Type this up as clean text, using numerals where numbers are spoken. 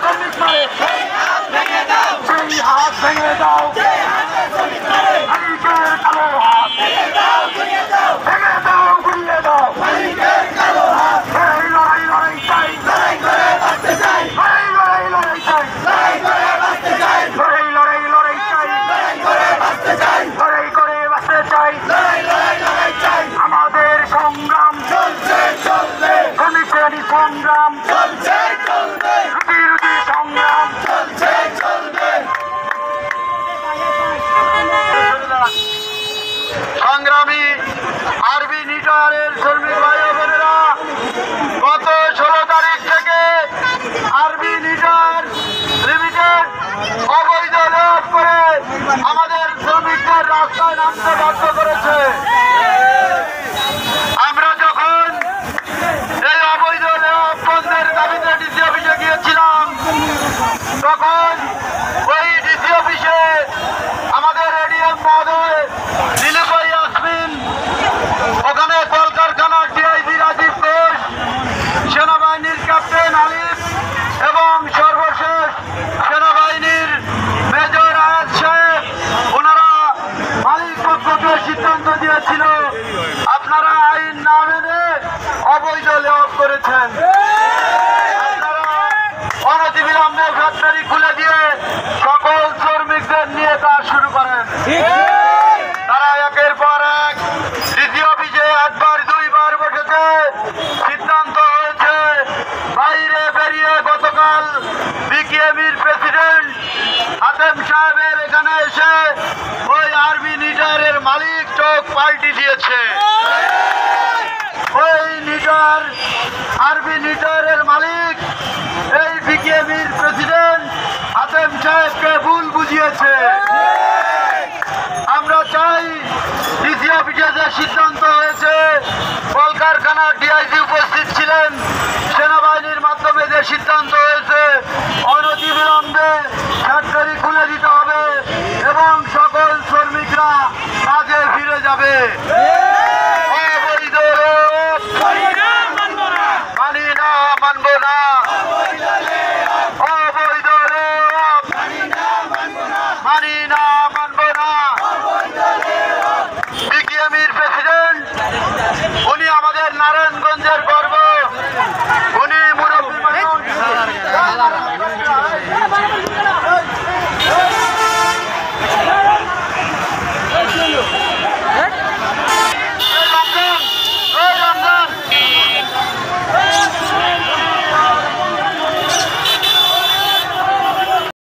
শ্রমিক মারে সেই হাত ভেঙে দাও মালিকের কালো হাত ভেঙে দাও গুড়িয়ে দাও এই লড়াই চাই লড়াই চাই লড়াই চাই করে বাঁচতে চাই আমাদের সংগ্রাম শ্রমিকের সংগ্রাম রুটি সংগ্রাম সংগ্রামী আরবি নিটারের শ্রমিক ভাই বোনেরা, গত 16 তারিখ থেকে আরবি নিটার লিমিটেড অবৈধ লোক করে আমাদের শ্রমিকদের রাস্তায় নামতে বাধ্য করেছে। আমরা যখন এই অবৈধ লোক বন্ধের দাবিতে ডিসি অফিসে গিয়েছিলাম, তখন ওই ডিসি অফিসে আমাদের এডিএম মহোদয় নীলুফাই ইয়াসমিন, ওখানে কলকারখানার ডিআইজি রাজীব ঘোষ, সেনাবাহিনীর ক্যাপ্টেন আলিফ এবং সর্বশেষ সেনাবাহিনীর মেজর আয়াজ সাহেব, ওনারা মালিক পক্ষকে সিদ্ধান্ত দিয়েছিল আপনারা আইন না মেনে অবৈধ লোক করেছেন, আপনারা অনতিবিলম্বে ফ্যাক্টরি খুলে দিয়ে সকল শ্রমিকদের নিয়ে কাজ শুরু করেন। তারা একের পর এক ডিসি অফিসে একবার দুইবার বসেছে, সিদ্ধান্ত হয়েছে বাইরে বেরিয়ে গতকাল বিকেএমইর প্রেসিডেন্ট হাতেম সাহেবের এখানে এসে ওই আরবি নিটারের মালিক চোখ পাল্টি দিয়েছে। ওই নিটার আরবি নিটারের মালিক এই বিকেএমইর প্রেসিডেন্ট হাতেম সাহেবকে ভুল বুঝিয়েছে। আমরা চাই ডিসি অফিসে যে সিদ্ধান্ত হয়েছে, কলকারখানার ডিআইজি উপস্থিত ছিলেন, সেনাবাহিনীর মাধ্যমে যে সিদ্ধান্ত হয়েছে অনতিবিলম্বে ফ্যাক্টরি খুলে দিতে হবে এবং সকল শ্রমিকরা কাজে ফিরে যাবে।